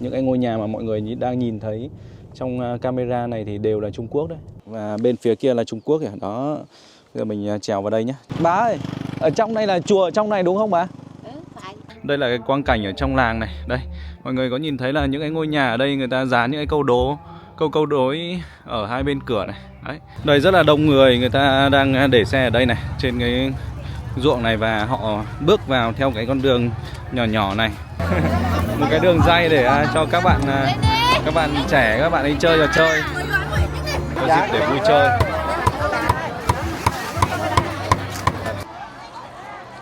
Những cái ngôi nhà mà mọi người đang nhìn thấy trong camera này thì đều là Trung Quốc đấy. Và bên phía kia là Trung Quốc kìa. Đó, bây giờ mình trèo vào đây nhé. Bá ơi, ở trong này là chùa trong này đúng không bà? Phải. Đây là cái quang cảnh ở trong làng này. Đây, mọi người có nhìn thấy là những cái ngôi nhà ở đây người ta dán những cái câu đối ở hai bên cửa này. Đấy. Đây rất là đông người ta đang để xe ở đây này, trên cái ruộng này, và họ bước vào theo cái con đường nhỏ nhỏ này. Một cái đường ray để cho các bạn trẻ, các bạn ấy chơi trò chơi, có dịp để vui chơi.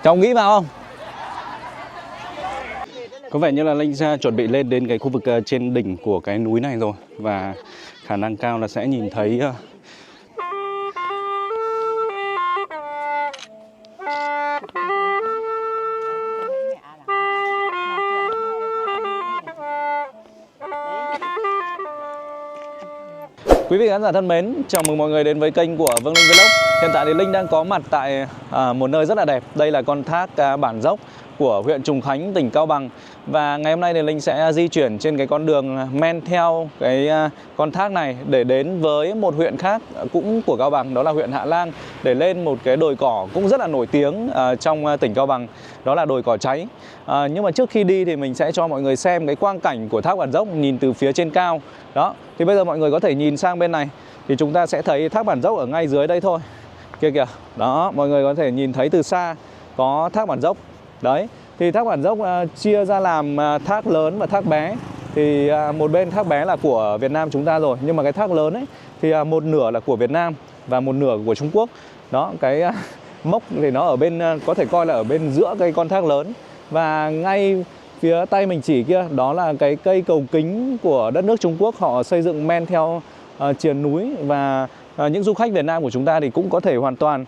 Cháu nghĩ vào không? Có vẻ như là Linh ra chuẩn bị lên đến cái khu vực trên đỉnh của cái núi này rồi, và khả năng cao là sẽ nhìn thấy Quý vị khán giả thân mến, chào mừng mọi người đến với kênh của Vương Linh Vlog. Hiện tại thì Linh đang có mặt tại một nơi rất là đẹp. Đây là con thác Bản Dốc của huyện Trùng Khánh, tỉnh Cao Bằng. Và ngày hôm nay thì Linh sẽ di chuyển trên cái con đường men theo cái con thác này để đến với một huyện khác cũng của Cao Bằng, đó là huyện Hạ Lan, để lên một cái đồi cỏ cũng rất là nổi tiếng trong tỉnh Cao Bằng, đó là đồi cỏ cháy. Nhưng mà trước khi đi thì mình sẽ cho mọi người xem cái quang cảnh của thác Bản Dốc nhìn từ phía trên cao. Đó, thì bây giờ mọi người có thể nhìn sang bên này thì chúng ta sẽ thấy thác Bản Dốc ở ngay dưới đây thôi. Kia kìa, đó, mọi người có thể nhìn thấy từ xa có thác Bản Dốc. Đấy, thì thác Bản Dốc chia ra làm thác lớn và thác bé. Thì một bên thác bé là của Việt Nam chúng ta rồi, nhưng mà cái thác lớn ấy thì một nửa là của Việt Nam và một nửa của Trung Quốc. Đó, cái mốc thì nó ở bên, có thể coi là ở bên giữa cái con thác lớn. Và ngay phía tay mình chỉ kia, đó là cái cây cầu kính của đất nước Trung Quốc. Họ xây dựng men theo triền núi. Và những du khách Việt Nam của chúng ta thì cũng có thể hoàn toàn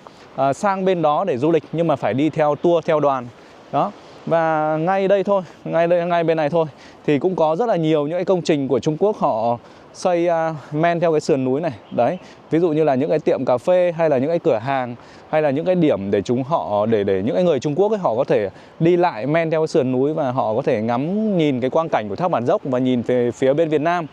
sang bên đó để du lịch, nhưng mà phải đi theo tour, theo đoàn. Đó. Và ngay đây thôi, ngay bên này thôi, thì cũng có rất là nhiều những cái công trình của Trung Quốc họ xây men theo cái sườn núi này. Đấy, ví dụ như là những cái tiệm cà phê, hay là những cái cửa hàng, hay là những cái điểm để để những cái người Trung Quốc ấy, họ có thể đi lại men theo cái sườn núi, và họ có thể ngắm nhìn cái quang cảnh của thác Bản Dốc và nhìn về phía bên Việt Nam.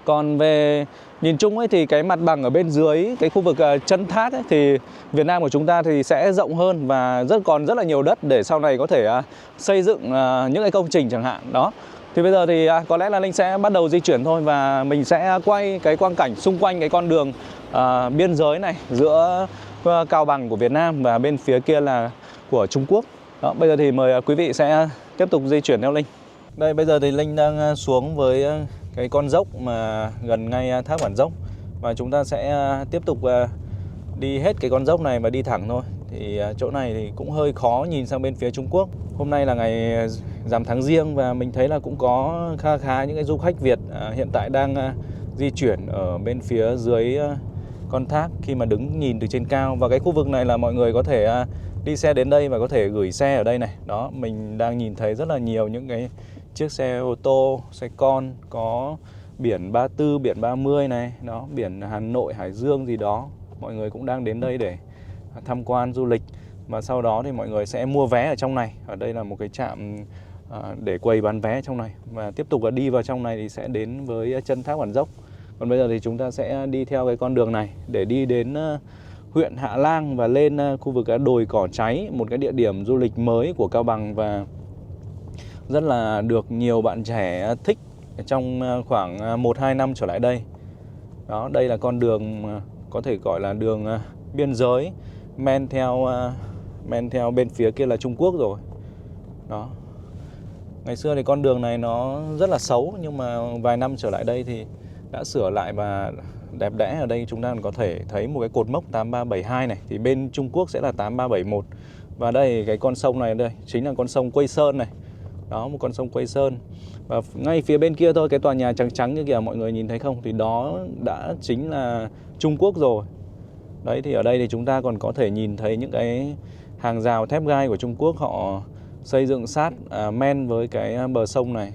Còn về nhìn chung ấy thì cái mặt bằng ở bên dưới cái khu vực chân thác ấy, thì Việt Nam của chúng ta thì sẽ rộng hơn và còn rất là nhiều đất để sau này có thể xây dựng những cái công trình chẳng hạn. Đó. Thì bây giờ thì có lẽ là Linh sẽ bắt đầu di chuyển thôi, và mình sẽ quay cái quang cảnh xung quanh cái con đường biên giới này giữa Cao Bằng của Việt Nam và bên phía kia là của Trung Quốc. Đó, bây giờ thì mời quý vị sẽ tiếp tục di chuyển theo Linh. Đây, bây giờ thì Linh đang xuống với cái con dốc mà gần ngay thác Bản Dốc, và chúng ta sẽ tiếp tục đi hết cái con dốc này và đi thẳng thôi. Thì chỗ này thì cũng hơi khó nhìn sang bên phía Trung Quốc. Hôm nay là ngày rằm tháng Giêng, và mình thấy là cũng có khá những cái du khách Việt hiện tại đang di chuyển ở bên phía dưới con thác khi mà đứng nhìn từ trên cao. Và cái khu vực này là mọi người có thể đi xe đến đây và có thể gửi xe ở đây này. Đó, mình đang nhìn thấy rất là nhiều những cái chiếc xe ô tô, xe con, có biển 34, biển 30 này, đó, biển Hà Nội, Hải Dương gì đó. Mọi người cũng đang đến đây để tham quan du lịch, và sau đó thì mọi người sẽ mua vé ở trong này. Ở đây là một cái trạm để quầy bán vé trong này, và tiếp tục đi vào trong này thì sẽ đến với chân thác Bản Dốc. Còn bây giờ thì chúng ta sẽ đi theo cái con đường này để đi đến huyện Hạ Lan và lên khu vực đồi cỏ cháy, một cái địa điểm du lịch mới của Cao Bằng và rất là được nhiều bạn trẻ thích trong khoảng 1-2 năm trở lại đây. Đó, đây là con đường có thể gọi là đường biên giới men theo bên phía kia là Trung Quốc rồi. Đó. Ngày xưa thì con đường này nó rất là xấu, nhưng mà vài năm trở lại đây thì đã sửa lại và đẹp đẽ. Ở đây chúng ta có thể thấy một cái cột mốc 8372 này, thì bên Trung Quốc sẽ là 8371. Và đây cái con sông này đây chính là con sông Quây Sơn này. Đó, một con sông Quây Sơn. Và ngay phía bên kia thôi, cái tòa nhà trắng trắng như kìa, mọi người nhìn thấy không? Thì đó đã chính là Trung Quốc rồi. Đấy, thì ở đây thì chúng ta còn có thể nhìn thấy những cái hàng rào thép gai của Trung Quốc họ xây dựng sát men với cái bờ sông này.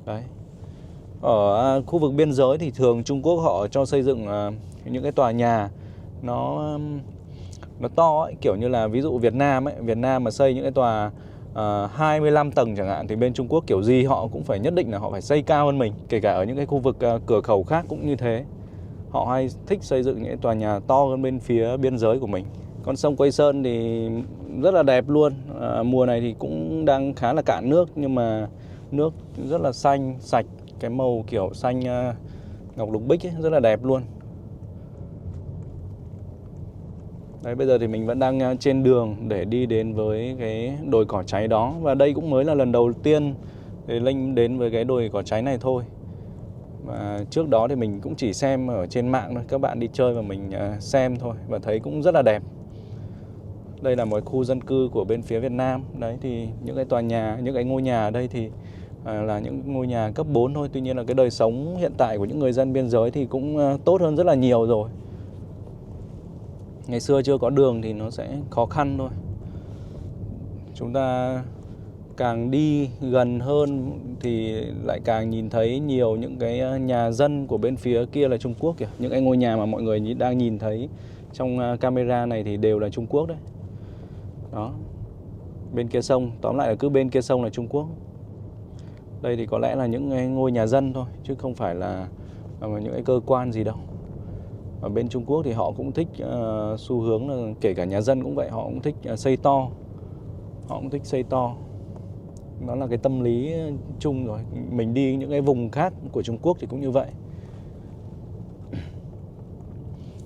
Đấy. Ở khu vực biên giới thì thường Trung Quốc họ cho xây dựng những cái tòa nhà nó to ấy, kiểu như là ví dụ Việt Nam mà xây những cái tòa 25 tầng chẳng hạn, thì bên Trung Quốc kiểu gì họ cũng phải nhất định là họ phải xây cao hơn mình. Kể cả ở những cái khu vực cửa khẩu khác cũng như thế. Họ hay thích xây dựng những tòa nhà to hơn bên phía biên giới của mình. Con sông Quây Sơn thì rất là đẹp luôn. Mùa này thì cũng đang khá là cạn nước, nhưng mà nước rất là xanh, sạch. Cái màu kiểu xanh ngọc lục bích ấy, rất là đẹp luôn. Đấy, bây giờ thì mình vẫn đang trên đường để đi đến với cái đồi cỏ cháy đó. Và đây cũng mới là lần đầu tiên để Linh đến với cái đồi cỏ cháy này thôi. Và trước đó thì mình cũng chỉ xem ở trên mạng thôi, các bạn đi chơi và mình xem thôi, và thấy cũng rất là đẹp. Đây là một khu dân cư của bên phía Việt Nam. Đấy, thì những cái tòa nhà, những cái ngôi nhà ở đây thì là những ngôi nhà cấp 4 thôi. Tuy nhiên là cái đời sống hiện tại của những người dân biên giới thì cũng tốt hơn rất là nhiều rồi. Ngày xưa chưa có đường thì nó sẽ khó khăn thôi. Chúng ta càng đi gần hơn thì lại càng nhìn thấy nhiều những cái nhà dân của bên phía kia là Trung Quốc kìa. Những cái ngôi nhà mà mọi người đang nhìn thấy trong camera này thì đều là Trung Quốc đấy. Đó. Bên kia sông, tóm lại là cứ bên kia sông là Trung Quốc. Đây thì có lẽ là những cái ngôi nhà dân thôi, chứ không phải là những cái cơ quan gì đâu. Ở bên Trung Quốc thì họ cũng thích xu hướng là kể cả nhà dân cũng vậy, họ cũng thích xây to. Họ cũng thích xây to. Đó là cái tâm lý chung rồi. Mình đi những cái vùng khác của Trung Quốc thì cũng như vậy.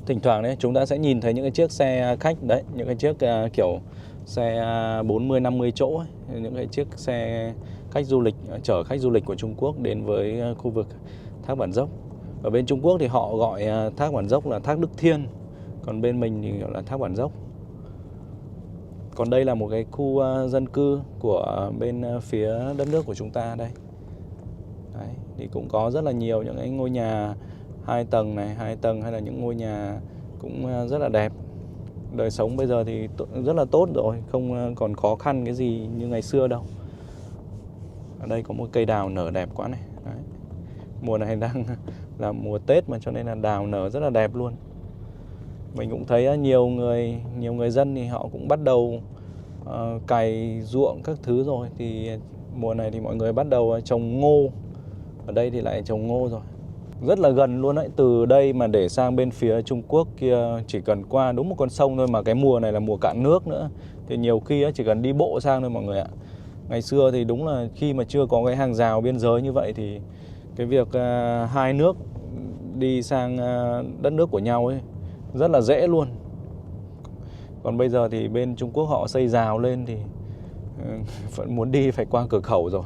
Thỉnh thoảng đấy chúng ta sẽ nhìn thấy những cái chiếc xe khách đấy, những cái chiếc kiểu xe 40-50 chỗ ấy, những cái chiếc xe khách du lịch, chở khách du lịch của Trung Quốc đến với khu vực Thác Bản Dốc. Ở bên Trung Quốc thì họ gọi Thác Bản Dốc là Thác Đức Thiên, còn bên mình thì gọi là Thác Bản Dốc. Còn đây là một cái khu dân cư của bên phía đất nước của chúng ta đây. Đấy, thì cũng có rất là nhiều những cái ngôi nhà 2 tầng này, 2 tầng hay là những ngôi nhà cũng rất là đẹp. Đời sống bây giờ thì rất là tốt rồi, không còn khó khăn cái gì như ngày xưa đâu. Ở đây có một cây đào nở đẹp quá này. Đấy. Mùa này đang là mùa Tết mà, cho nên là đào nở rất là đẹp luôn. Mình cũng thấy nhiều người dân thì họ cũng bắt đầu cày ruộng các thứ rồi. Thì mùa này thì mọi người bắt đầu trồng ngô. Ở đây thì lại trồng ngô rồi. Rất là gần luôn đấy. Từ đây mà để sang bên phía Trung Quốc kia chỉ cần qua đúng một con sông thôi, mà cái mùa này là mùa cạn nước nữa. Thì nhiều khi chỉ cần đi bộ sang thôi mọi người ạ. Ngày xưa thì đúng là khi mà chưa có cái hàng rào biên giới như vậy thì cái việc hai nước đi sang đất nước của nhau ấy rất là dễ luôn. Còn bây giờ thì bên Trung Quốc họ xây rào lên thì vẫn muốn đi phải qua cửa khẩu rồi,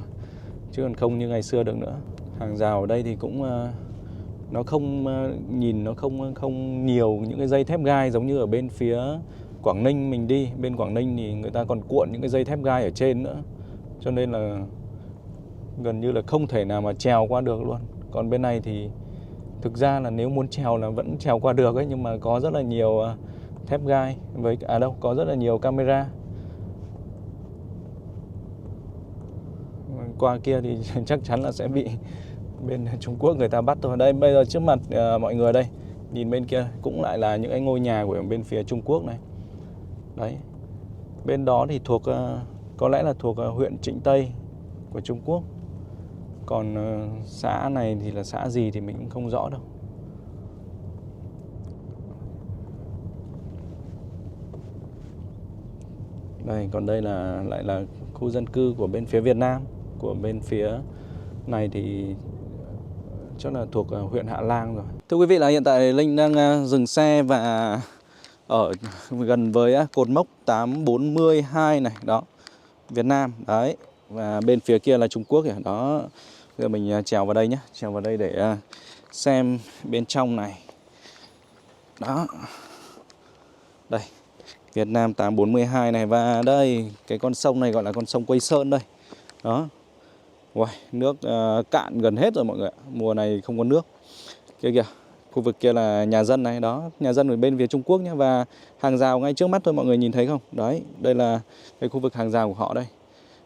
chứ còn không như ngày xưa được nữa. Hàng rào ở đây thì cũng nó không nhìn nó không nhiều những cái dây thép gai giống như ở bên phía Quảng Ninh mình đi. Bên Quảng Ninh thì người ta còn cuộn những cái dây thép gai ở trên nữa, cho nên là gần như là không thể nào mà trèo qua được luôn. Còn bên này thì thực ra là nếu muốn trèo là vẫn trèo qua được ấy, nhưng mà có rất là nhiều thép gai với có rất là nhiều camera. Qua kia thì chắc chắn là sẽ bị bên Trung Quốc người ta bắt thôi. Đây bây giờ trước mặt mọi người đây, nhìn bên kia cũng lại là những cái ngôi nhà của bên phía Trung Quốc này. Đấy. Bên đó thì thuộc có lẽ là thuộc huyện Trịnh Tây của Trung Quốc. Còn xã này thì là xã gì thì mình cũng không rõ đâu. Đây, còn đây là lại là khu dân cư của bên phía Việt Nam. Của bên phía này thì chắc là thuộc huyện Hạ Lang rồi. Thưa quý vị, là hiện tại Linh đang dừng xe và ở gần với cột mốc 842 này, đó, Việt Nam, đấy. Và bên phía kia là Trung Quốc kìa, đó. Bây giờ mình trèo vào đây nhé, trèo vào đây để xem bên trong này. Đó. Đây, Việt Nam 842 này. Và đây, cái con sông này gọi là con sông Quây Sơn đây. Đó. Wow, nước cạn gần hết rồi mọi người ạ. Mùa này không có nước. Kia kìa, khu vực kia là nhà dân này. Đó, nhà dân ở bên phía Trung Quốc nhé. Và hàng rào ngay trước mắt thôi, mọi người nhìn thấy không? Đấy, đây là cái khu vực hàng rào của họ đây.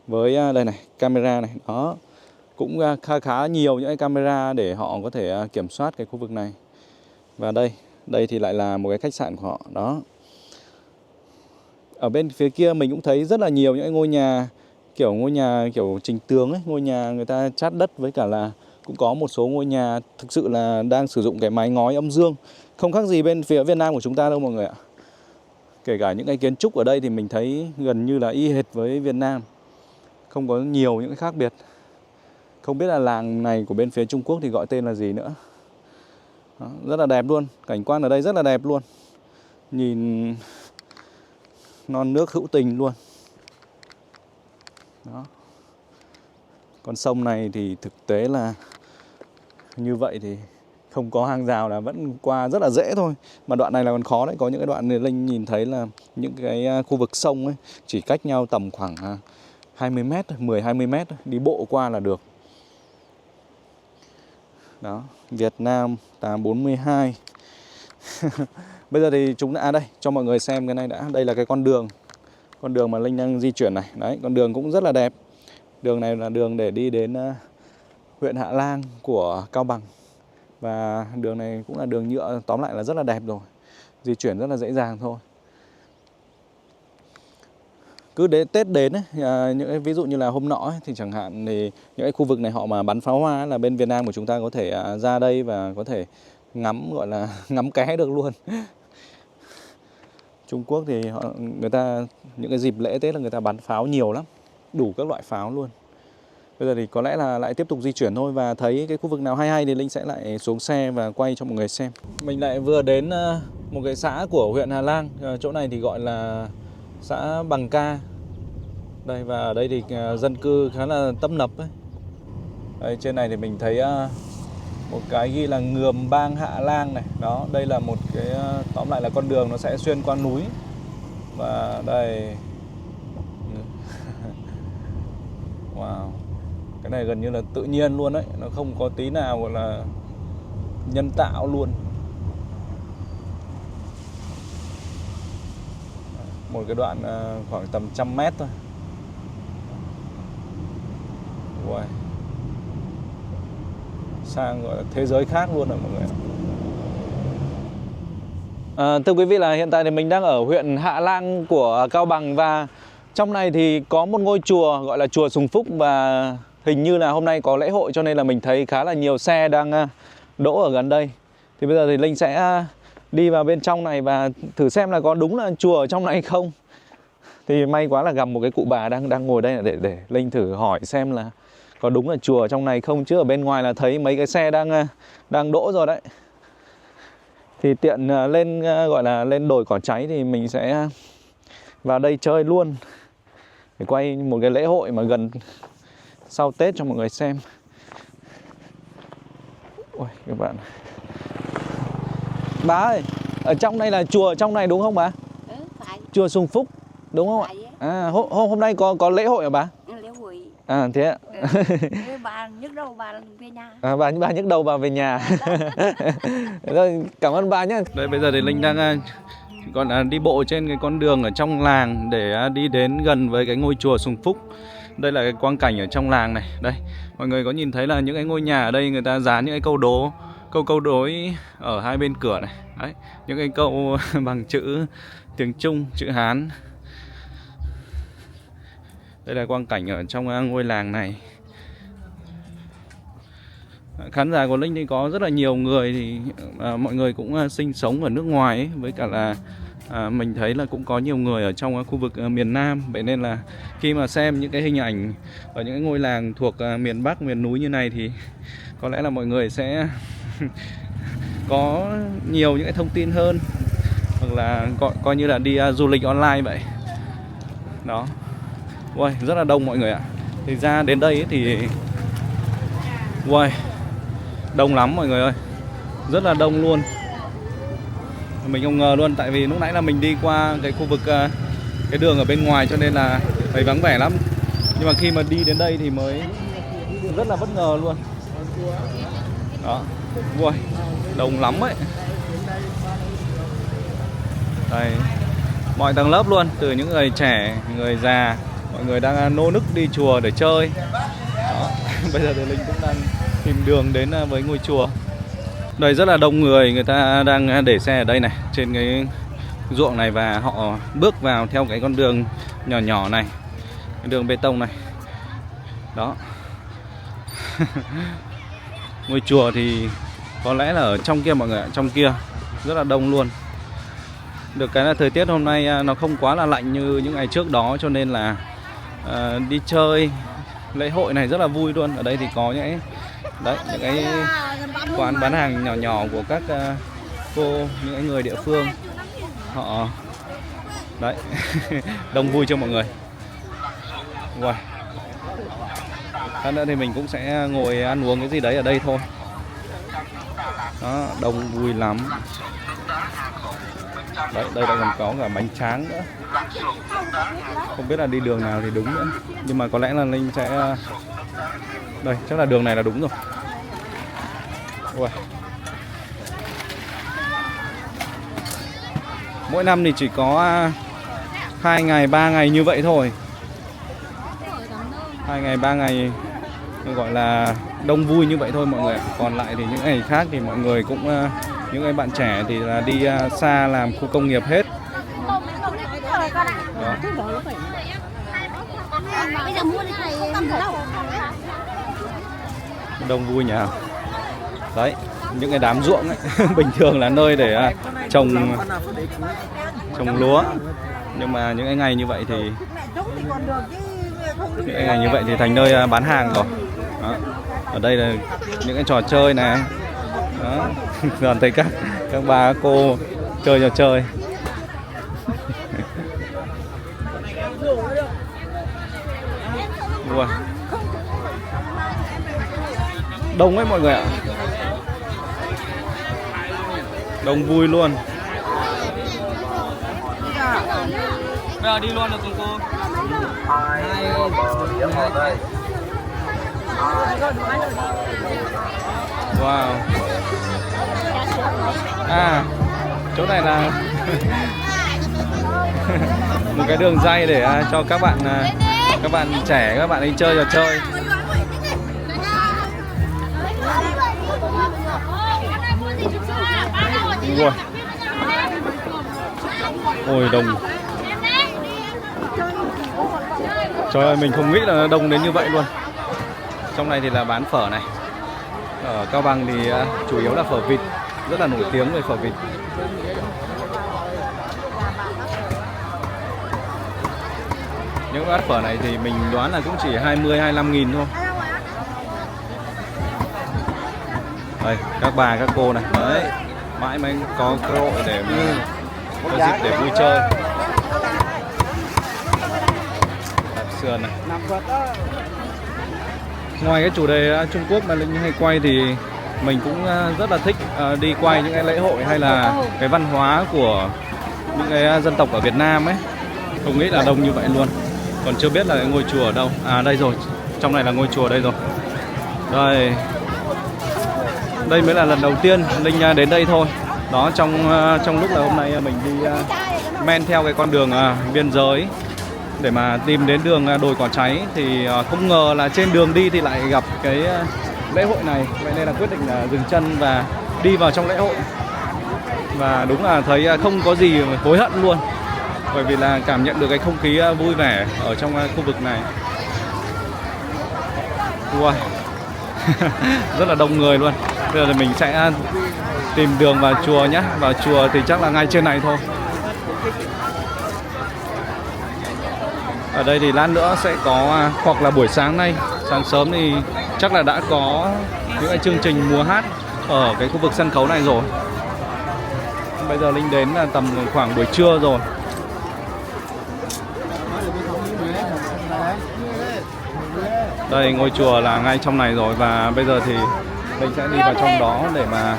Với đây này, camera này. Đó, cũng khá nhiều những cái camera để họ có thể kiểm soát cái khu vực này. Và đây thì lại là một cái khách sạn của họ. Đó. Ở bên phía kia mình cũng thấy rất là nhiều những ngôi nhà kiểu ngôi nhà kiểu trình tường ấy, ngôi nhà người ta chát đất, với cả là cũng có một số ngôi nhà thực sự là đang sử dụng cái mái ngói âm dương, không khác gì bên phía Việt Nam của chúng ta đâu mọi người ạ. Kể cả những cái kiến trúc ở đây thì mình thấy gần như là y hệt với Việt Nam, không có nhiều những cái khác biệt. Không biết là làng này của bên phía Trung Quốc thì gọi tên là gì nữa. Đó, rất là đẹp luôn, cảnh quan ở đây rất là đẹp luôn. Nhìn non nước hữu tình luôn. Đó. Con sông này thì thực tế là như vậy thì không có hàng rào là vẫn qua rất là dễ thôi. Mà đoạn này là còn khó đấy, có những cái đoạn Linh nhìn thấy là những cái khu vực sông ấy chỉ cách nhau tầm khoảng 20 mét, 10-20 mét đi bộ qua là được. Đó, Việt Nam 842. Bây giờ thì chúng đã đây, cho mọi người xem cái này đã. Đây là cái con đường mà Linh đang di chuyển này. Đấy, con đường cũng rất là đẹp. Đường này là đường để đi đến huyện Hạ Lang của Cao Bằng. Và đường này cũng là đường nhựa, tóm lại là rất là đẹp rồi. Di chuyển rất là dễ dàng thôi. Cứ đến Tết đến ấy, những cái ví dụ như là hôm nọ ấy, thì chẳng hạn thì những cái khu vực này họ mà bắn pháo hoa ấy, là bên Việt Nam của chúng ta có thể ra đây và có thể ngắm, gọi là ngắm ké được luôn. Trung Quốc thì người ta những cái dịp lễ Tết là người ta bắn pháo nhiều lắm, đủ các loại pháo luôn. Bây giờ thì có lẽ là lại tiếp tục di chuyển thôi, và thấy cái khu vực nào hay thì Linh sẽ lại xuống xe và quay cho mọi người xem. Mình lại vừa đến một cái xã của huyện Hà Lang, chỗ này thì gọi là xã Bằng Ca. Đây, và ở đây thì dân cư khá là tấp nập ấy. Đây, trên này thì mình thấy một cái ghi là Ngườm Bang Hạ Lang này. Đó, đây là một cái tóm lại là con đường nó sẽ xuyên qua núi. Và đây wow, cái này gần như là tự nhiên luôn đấy, nó không có tí nào gọi là nhân tạo luôn. Một cái đoạn khoảng tầm 100 mét thôi. Wow. Sang gọi là thế giới khác luôn rồi mọi người. Thưa quý vị, là hiện tại thì mình đang ở huyện Hạ Lang của Cao Bằng, và trong này thì có một ngôi chùa gọi là chùa Sùng Phúc, và hình như là hôm nay có lễ hội cho nên là mình thấy khá là nhiều xe đang đỗ ở gần đây. Thì bây giờ thì Linh sẽ đi vào bên trong này và thử xem là có đúng là chùa ở trong này không. Thì may quá là gặp một cái cụ bà đang ngồi đây để Linh thử hỏi xem là có đúng là chùa ở trong này không, chứ ở bên ngoài là thấy mấy cái xe đang đỗ rồi đấy. Thì tiện lên gọi là lên đồi cỏ cháy thì mình sẽ vào đây chơi luôn, để quay một cái lễ hội mà gần sau Tết cho mọi người xem. Ôi các bạn, bà ơi, ở trong này là chùa ở trong này đúng không bà? Phải. Chùa Sùng Phúc đúng không Phải. ạ? Hôm nay có lễ hội hả bà? Lễ hội. À thế ạ. Bà nhức đầu bà về nhà. Bà nhức đầu bà về nhà. Rồi, cảm ơn bà nhé. Đây, bây giờ thì Linh đang còn đi bộ trên cái con đường ở trong làng để đi đến gần với cái ngôi chùa Sùng Phúc. Đây là cái quang cảnh ở trong làng này. Đây, mọi người có nhìn thấy là những cái ngôi nhà ở đây người ta dán những cái câu đối ở hai bên cửa này. Đấy, những cái câu bằng chữ tiếng Trung, chữ Hán. Đây là quang cảnh ở trong ngôi làng này. Khán giả của Linh thì có rất là nhiều người, thì mọi người cũng sinh sống ở nước ngoài ấy, với cả là mình thấy là cũng có nhiều người ở trong khu vực miền Nam. Vậy nên là khi mà xem những cái hình ảnh ở những cái ngôi làng thuộc miền Bắc, miền núi như này thì có lẽ là mọi người sẽ có nhiều những cái thông tin hơn, hoặc là coi như là đi du lịch online vậy. Đó. Ui, rất là đông mọi người ạ. Thì ra đến đây ấy thì ui, đông lắm mọi người ơi. Rất là đông luôn. Mình không ngờ luôn, tại vì lúc nãy là mình đi qua cái khu vực cái đường ở bên ngoài cho nên là thấy vắng vẻ lắm. Nhưng mà khi mà đi đến đây thì mới rất là bất ngờ luôn. Đó. Ui, đông lắm ấy. Đây, mọi tầng lớp luôn, từ những người trẻ, người già, mọi người đang nô nức đi chùa để chơi. Đó. Bây giờ thì Linh cũng đang tìm đường đến với ngôi chùa. Đây rất là đông người ta đang để xe ở đây này, trên cái ruộng này, và họ bước vào theo cái con đường nhỏ nhỏ này, cái đường bê tông này. Đó. Ngôi chùa thì có lẽ là ở trong kia mọi người ạ, trong kia rất là đông luôn. Được cái là thời tiết hôm nay nó không quá là lạnh như những ngày trước đó, cho nên là đi chơi lễ hội này rất là vui luôn. Ở đây thì có những cái quán bán hàng nhỏ nhỏ của các cô, những người địa phương họ đấy. Đông vui cho mọi người. Wow. Lát nữa thì mình cũng sẽ ngồi ăn uống cái gì đấy ở đây thôi. Đó, đông vui lắm. Đấy, đây là còn có cả bánh tráng nữa. Không biết là đi đường nào thì đúng nữa, nhưng mà có lẽ là Linh sẽ đây, chắc là đường này là đúng rồi. Wow. Mỗi năm thì chỉ có 2 ngày 3 ngày như vậy thôi. 2 ngày 3 ngày gọi là đông vui như vậy thôi mọi người. Còn lại thì những ngày khác thì mọi người cũng những cái bạn trẻ thì là đi xa làm khu công nghiệp hết. Đó. Đông vui nhỉ. Đấy, những cái đám ruộng ấy, bình thường là nơi để trồng lúa. Nhưng mà những cái ngày như vậy thì thành nơi bán hàng rồi. Đó. Ở đây là những cái trò chơi này. Đó. Còn thấy các bà cô chơi trò chơi. Wow. Đông ấy mọi người ạ. Đông vui luôn. Bây giờ đi luôn được cùng cô. Wow. À, chỗ này là một cái đường ray để cho các bạn trẻ, các bạn đi chơi trò chơi. Wow. Ôi đông. Trời ơi, mình không nghĩ là đông đến như vậy luôn. Trong này thì là bán phở này. Ở Cao Bằng thì chủ yếu là phở vịt, rất là nổi tiếng về phở vịt. Những bát phở này thì mình đoán là cũng chỉ 20-25.000 thôi. Đây, các bà, các cô này. Đấy, mãi mới có cơ hội để có dịp để vui chơi. Đạp sườn này. Ngoài cái chủ đề Trung Quốc mà Linh hay quay thì mình cũng rất là thích đi quay những cái lễ hội hay là cái văn hóa của những cái dân tộc ở Việt Nam ấy. Không nghĩ là đông như vậy luôn. Còn chưa biết là cái ngôi chùa ở đâu. À đây rồi, trong này là ngôi chùa đây rồi. Đây. Đây mới là lần đầu tiên Linh đến đây thôi. Đó, trong lúc là hôm nay mình đi men theo cái con đường biên giới để mà tìm đến đường đồi cỏ cháy, thì không ngờ là trên đường đi thì lại gặp cái lễ hội này. Vậy nên là quyết định là dừng chân và đi vào trong lễ hội. Và đúng là thấy không có gì hối hận luôn, bởi vì là cảm nhận được cái không khí vui vẻ ở trong khu vực này. Wow. Rất là đông người luôn. Bây giờ thì mình sẽ tìm đường vào chùa nhé. Vào chùa thì chắc là ngay trên này thôi. Ở đây thì lát nữa sẽ có, hoặc là buổi sáng nay, sáng sớm thì chắc là đã có những cái chương trình múa hát ở cái khu vực sân khấu này rồi. Bây giờ Linh đến là tầm khoảng buổi trưa rồi. Đây, ngôi chùa là ngay trong này rồi. Và bây giờ thì mình sẽ đi vào trong đó để mà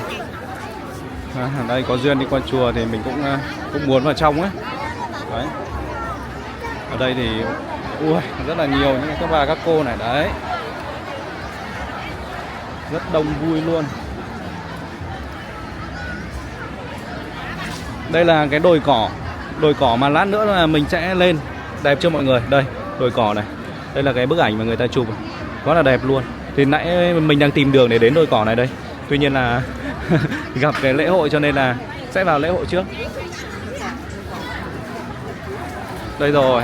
đây có duyên đi qua chùa thì mình cũng muốn vào trong ấy. Đấy. Ở đây thì rất là nhiều những các bà các cô này đấy. Rất đông vui luôn. Đây là cái đồi cỏ mà lát nữa là mình sẽ lên. Đẹp chưa mọi người? Đây, đồi cỏ này. Đây là cái bức ảnh mà người ta chụp, quá là đẹp luôn. Thì nãy mình đang tìm đường để đến đồi cỏ này đây. Tuy nhiên là gặp cái lễ hội cho nên là sẽ vào lễ hội trước. Đây rồi,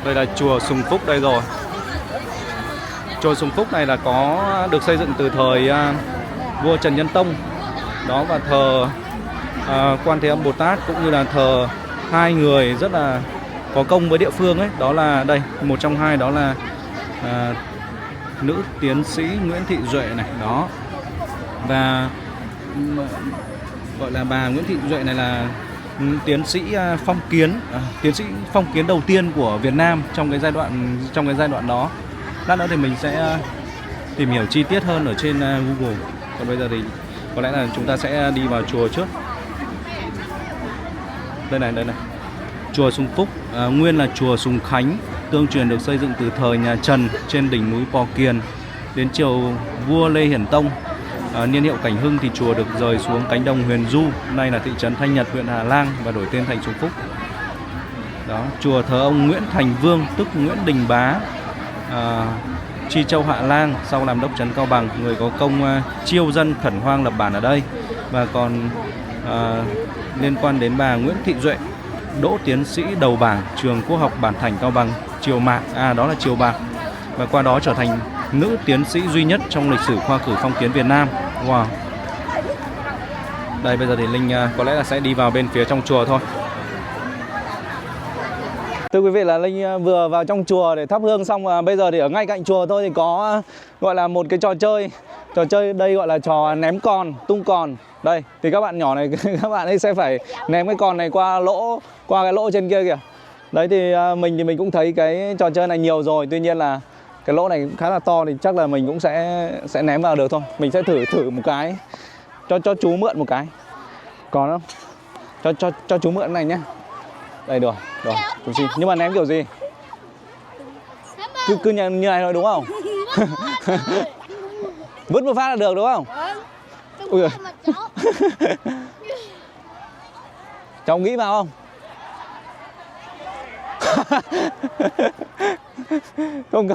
đây là chùa Sùng Phúc đây rồi. chùa Sùng Phúc này là có được xây dựng từ thời vua Trần Nhân Tông đó, và thờ Quan Thế Âm Bồ Tát cũng như là thờ hai người rất là có công với địa phương ấy, đó là đây, một trong hai đó là nữ tiến sĩ Nguyễn Thị Duệ này đó, và gọi là bà Nguyễn Thị Duệ này là tiến sĩ phong kiến đầu tiên của Việt Nam trong cái giai đoạn đó. Lát nữa thì mình sẽ tìm hiểu chi tiết hơn ở trên Google. Còn bây giờ thì có lẽ là chúng ta sẽ đi vào chùa trước. Đây này. Chùa Sùng Phúc nguyên là chùa Sùng Khánh, tương truyền được xây dựng từ thời nhà Trần trên đỉnh núi Pò Kiền. Đến triều vua Lê Hiển Tông niên hiệu Cảnh Hưng thì chùa được rời xuống cánh đồng Huyền Du, nay là thị trấn Thanh Nhật, huyện Hà Lang, và đổi tên thành Sùng Phúc. Đó, chùa thờ ông Nguyễn Thành Vương tức Nguyễn Đình Bá, Tri Châu Hạ Lang, sau làm đốc trấn Cao Bằng, người có công chiêu dân khẩn hoang lập bản ở đây. Và còn liên quan đến bà Nguyễn Thị Duệ, đỗ tiến sĩ đầu bảng trường Quốc học Bản Thành Cao Bằng, triều Mạc, đó là triều Bạc, và qua đó trở thành nữ tiến sĩ duy nhất trong lịch sử khoa cử phong kiến Việt Nam. Wow. Đây, bây giờ thì Linh có lẽ là sẽ đi vào bên phía trong chùa thôi. Thưa quý vị, là Linh vừa vào trong chùa để thắp hương xong, và bây giờ thì ở ngay cạnh chùa thôi thì có gọi là một cái trò chơi. Trò chơi đây gọi là trò ném còn, tung còn. Đây, thì các bạn nhỏ này các bạn ấy sẽ phải ném cái còn này qua cái lỗ trên kia kìa. Đấy thì mình cũng thấy cái trò chơi này nhiều rồi, tuy nhiên là cái lỗ này khá là to thì chắc là mình cũng sẽ ném vào được thôi. Mình sẽ thử một cái cho chú mượn một cái. Còn không? Cho chú mượn này nhá. Đây được, chú xin. Nhưng mà ném kiểu gì? Cứ như này thôi đúng không? Vứt một phát là được đúng không? Ui giời. Cháu nghĩ vào không? Không.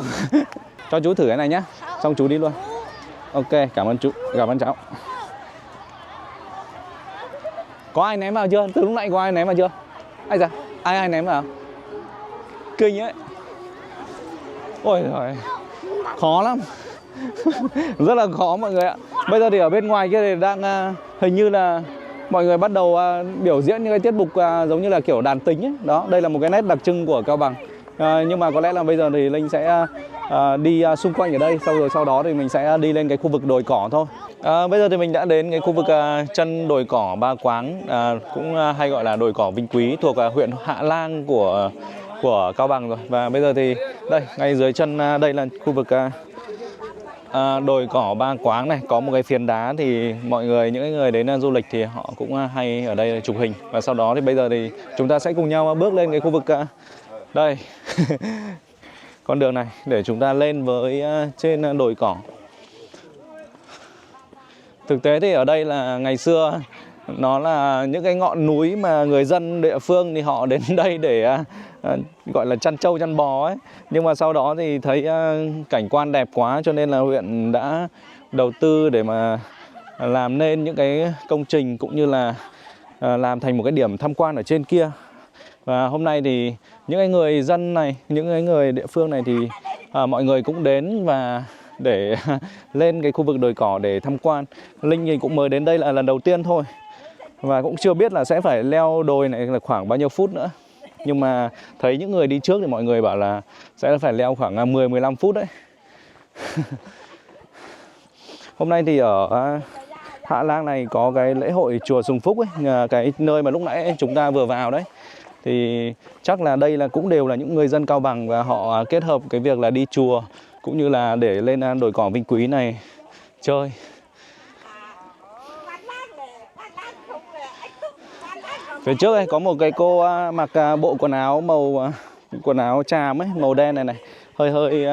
Cho chú thử cái này nhá. Xong chú đi luôn. Ok, cảm ơn chú, cảm ơn cháu. Có ai ném vào chưa? Từ lúc nãy có ai ném vào chưa? Ai da, ai ném vào? Kinh ấy. Ôi giời, khó lắm. Rất là khó mọi người ạ. Bây giờ thì ở bên ngoài kia thì đang hình như là mọi người bắt đầu biểu diễn những cái tiết mục giống như là kiểu đàn tính ấy. Đó, đây là một cái nét đặc trưng của Cao Bằng. Nhưng mà có lẽ là bây giờ thì Linh sẽ đi xung quanh ở đây, sau đó thì mình sẽ đi lên cái khu vực đồi cỏ thôi. Bây giờ thì mình đã đến cái khu vực chân đồi cỏ Ba Quáng, cũng hay gọi là đồi cỏ Vinh Quý, thuộc huyện Hạ Lang của Cao Bằng rồi. Và bây giờ thì đây, ngay dưới chân đây là khu vực đồi cỏ Ba Quáng này, có một cái phiến đá thì những người đến du lịch thì họ cũng hay ở đây chụp hình. Và sau đó thì bây giờ thì chúng ta sẽ cùng nhau bước lên cái khu vực đây con đường này để chúng ta lên với trên đồi cỏ. Thực tế thì ở đây là ngày xưa nó là những cái ngọn núi mà người dân địa phương thì họ đến đây để gọi là chăn trâu chăn bò ấy. Nhưng mà sau đó thì thấy cảnh quan đẹp quá cho nên là huyện đã đầu tư để mà làm nên những cái công trình cũng như là làm thành một cái điểm tham quan ở trên kia. Và hôm nay thì những cái người dân này, những cái người địa phương này thì mọi người cũng đến và để lên cái khu vực đồi cỏ để tham quan. Linh thì cũng mới đến đây là lần đầu tiên thôi, và cũng chưa biết là sẽ phải leo đồi này là khoảng bao nhiêu phút nữa. Nhưng mà thấy những người đi trước thì mọi người bảo là sẽ phải leo khoảng 10-15 phút đấy. Hôm nay thì ở Hạ Lang này có cái lễ hội chùa Sùng Phúc ấy, cái nơi mà lúc nãy chúng ta vừa vào đấy. Thì chắc là đây là cũng đều là những người dân Cao Bằng, và họ kết hợp cái việc là đi chùa cũng như là để lên đồi cỏ Vinh Quý này chơi. Phía trước đây có một cái cô mặc bộ quần áo tràm ấy, màu đen này, hơi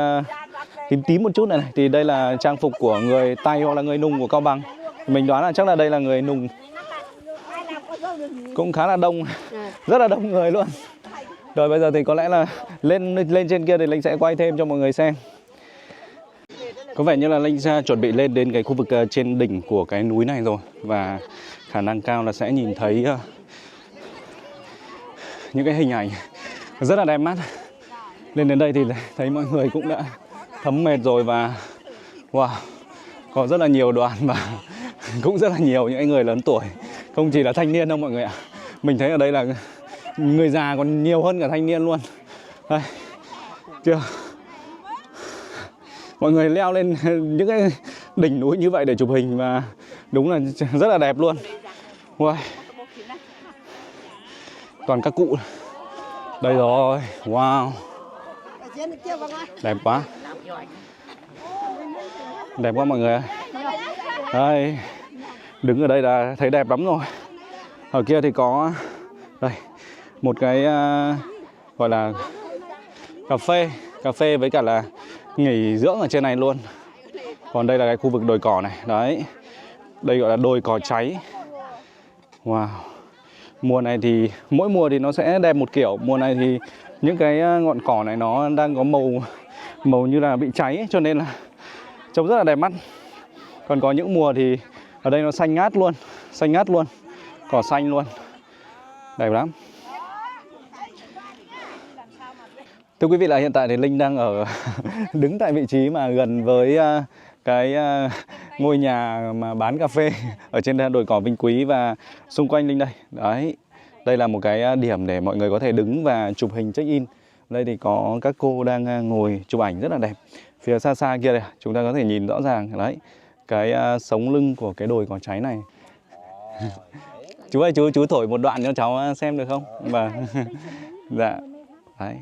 tím tím một chút này. Thì đây là trang phục của người Tây hoặc là người Nùng của Cao Bằng. Mình đoán là chắc là đây là người Nùng. Cũng khá là đông, rất là đông người luôn. Rồi bây giờ thì có lẽ là lên trên kia thì Linh sẽ quay thêm cho mọi người xem. Có vẻ như là Linh sẽ chuẩn bị lên đến cái khu vực trên đỉnh của cái núi này rồi, và khả năng cao là sẽ nhìn thấy những cái hình ảnh rất là đẹp mắt. Lên đến đây thì thấy mọi người cũng đã thấm mệt rồi và wow, có rất là nhiều đoàn và cũng rất là nhiều những người lớn tuổi, không chỉ là thanh niên đâu mọi người ạ. Mình thấy ở đây là người già còn nhiều hơn cả thanh niên luôn. Đây, chưa? Mọi người leo lên những cái đỉnh núi như vậy để chụp hình và đúng là rất là đẹp luôn. Wow. Còn các cụ đây rồi, wow, đẹp quá, đẹp quá mọi người ơi. Đây, đứng ở đây là thấy đẹp lắm rồi. Ở kia thì có đây một cái gọi là cà phê với cả là nghỉ dưỡng ở trên này luôn. Còn đây là cái khu vực đồi cỏ này, đấy, đây gọi là đồi cỏ cháy. Wow. Mùa này thì mỗi mùa thì nó sẽ đẹp một kiểu. Mùa này thì những cái ngọn cỏ này nó đang có màu như là bị cháy ấy, cho nên là trông rất là đẹp mắt. Còn có những mùa thì ở đây nó xanh ngát luôn, cỏ xanh luôn, đẹp lắm. Thưa quý vị là hiện tại thì Linh đang ở đứng tại vị trí mà gần với cái ngôi nhà mà bán cà phê ở trên đồi cỏ Vinh Quý, và xung quanh Linh đây. Đấy, đây là một cái điểm để mọi người có thể đứng và chụp hình check in. Đây thì có các cô đang ngồi chụp ảnh rất là đẹp. Phía xa xa kia đây, chúng ta có thể nhìn rõ ràng đấy cái sống lưng của cái đồi cỏ cháy này. Chú ơi, chú thổi một đoạn cho cháu xem được không? Vâng. Dạ. Đấy.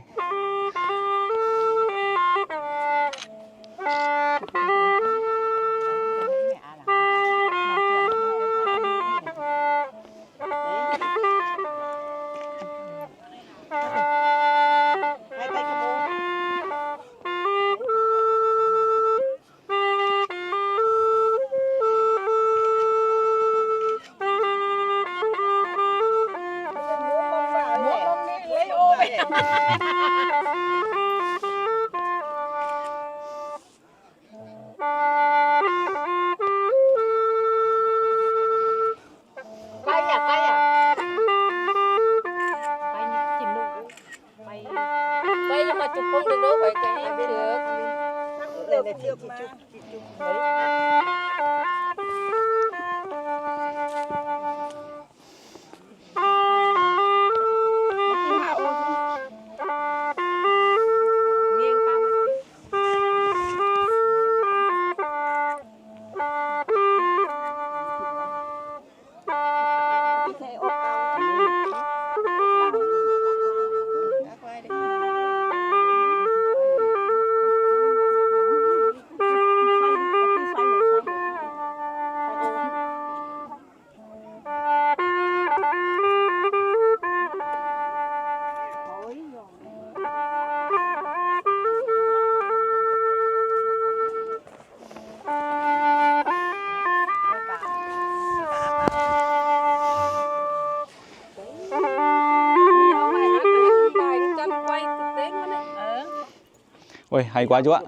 Ôi, hay quá chú ạ.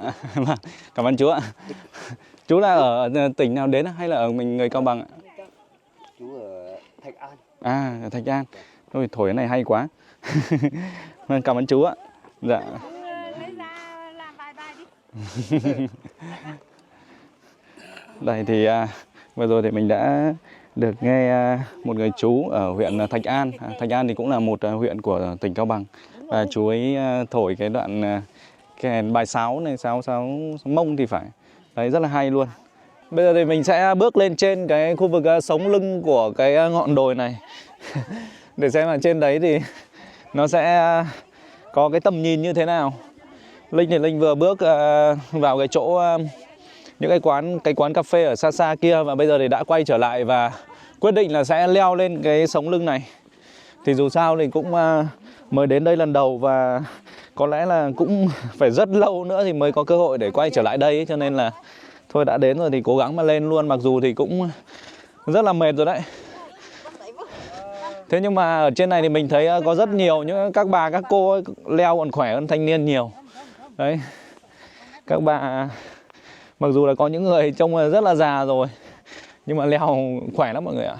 Cảm ơn chú ạ. Chú là ở tỉnh nào đến hay là ở mình người Cao Bằng ạ? Chú ở Thạch An. À, ở Thạch An. Ôi, thổi cái này hay quá. Cảm ơn chú ạ. Dạ. Đây thì vừa rồi thì mình đã được nghe một người chú ở huyện Thạch An. Thạch An thì cũng là một huyện của tỉnh Cao Bằng. Và chú ấy thổi cái đoạn cái bài sáo này, sáo mông thì phải. Đấy, rất là hay luôn. Bây giờ thì mình sẽ bước lên trên cái khu vực sống lưng của cái ngọn đồi này để xem là trên đấy thì nó sẽ có cái tầm nhìn như thế nào. Linh vừa bước vào cái chỗ những cái quán cà phê ở xa xa kia, và bây giờ thì đã quay trở lại và quyết định là sẽ leo lên cái sống lưng này. Thì dù sao thì cũng mới đến đây lần đầu và có lẽ là cũng phải rất lâu nữa thì mới có cơ hội để quay trở lại đây ấy. Cho nên là thôi đã đến rồi thì cố gắng mà lên luôn, mặc dù thì cũng rất là mệt rồi đấy. Thế nhưng mà ở trên này thì mình thấy có rất nhiều những các bà các cô ấy, leo còn khỏe hơn thanh niên nhiều. Đấy, các bà mặc dù là có những người trông rất là già rồi nhưng mà leo khỏe lắm mọi người ạ.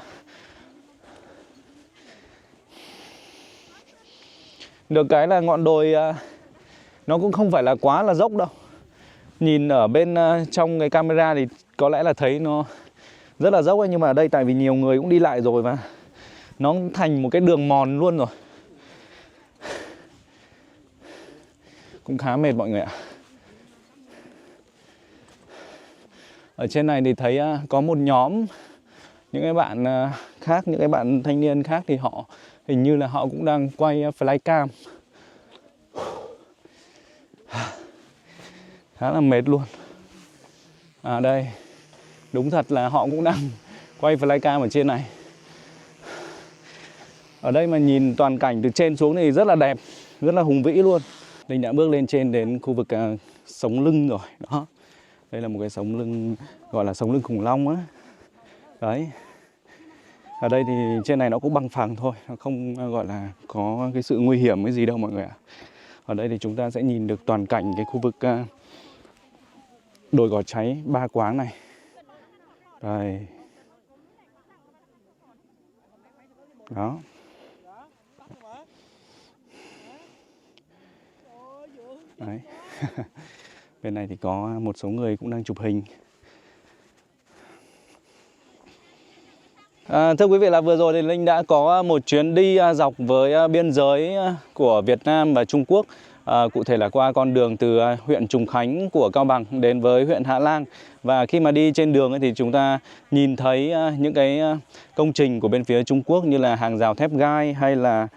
Được cái là ngọn đồi nó cũng không phải là quá là dốc đâu. nhìn ở bên trong cái camera thì có lẽ là thấy nó rất là dốc ấy, nhưng mà ở đây tại vì nhiều người cũng đi lại rồi và nó thành một cái đường mòn luôn rồi. Cũng khá mệt mọi người ạ. Ở trên này thì thấy có một nhóm những cái bạn khác, những cái bạn thanh niên khác thì họ hình như là họ cũng đang quay flycam. Khá là mệt luôn. À đây, đúng thật là họ cũng đang quay flycam ở trên này. Ở đây mà nhìn toàn cảnh từ trên xuống thì rất là đẹp, rất là hùng vĩ luôn. Linh đã bước lên trên đến khu vực sống lưng rồi. Đó. Đây là một cái sống lưng gọi là sống lưng khủng long á. Đấy. Ở đây thì trên này nó cũng bằng phẳng thôi, nó không gọi là có cái sự nguy hiểm cái gì đâu mọi người ạ. Ở đây thì chúng ta sẽ nhìn được toàn cảnh cái khu vực đồi cỏ cháy Ba Quáng này. Đây. Đó. Đấy. Bên này thì có một số người cũng đang chụp hình. Thưa quý vị, là vừa rồi thì Linh đã có một chuyến đi dọc với biên giới của Việt Nam và Trung Quốc. Cụ thể là qua con đường từ huyện Trùng Khánh của Cao Bằng đến với huyện Hạ Lang. Và khi mà đi trên đường thì chúng ta nhìn thấy những cái công trình của bên phía Trung Quốc như là hàng rào thép gai hay là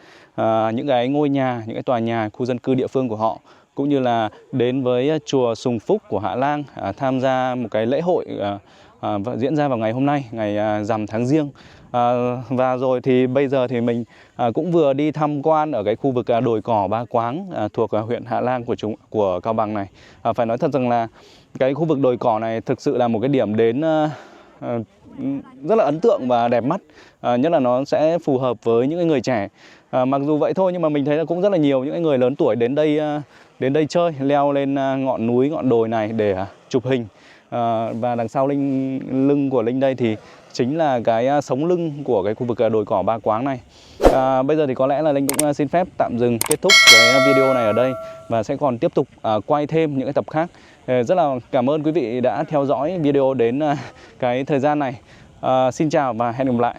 những cái ngôi nhà, những cái tòa nhà khu dân cư địa phương của họ, cũng như là đến với chùa Sùng Phúc của Hạ Lang tham gia một cái lễ hội diễn ra vào ngày hôm nay, ngày rằm tháng Giêng. Và rồi thì bây giờ thì mình cũng vừa đi tham quan ở cái khu vực đồi cỏ Ba Quáng thuộc huyện Hạ Lang của Cao Bằng này. Phải nói thật rằng là cái khu vực đồi cỏ này thực sự là một cái điểm đến rất là ấn tượng và đẹp mắt, nhất là nó sẽ phù hợp với những người trẻ. Mặc dù vậy thôi nhưng mà mình thấy là cũng rất là nhiều những người lớn tuổi đến đây chơi, leo lên ngọn núi, ngọn đồi này để chụp hình. Và đằng sau lưng của Linh đây thì chính là cái sống lưng của cái khu vực đồi cỏ Ba Quáng này. Bây giờ thì có lẽ là Linh cũng xin phép tạm dừng kết thúc cái video này ở đây và sẽ còn tiếp tục quay thêm những cái tập khác. Rất là cảm ơn quý vị đã theo dõi video đến cái thời gian này. Xin chào và hẹn gặp lại.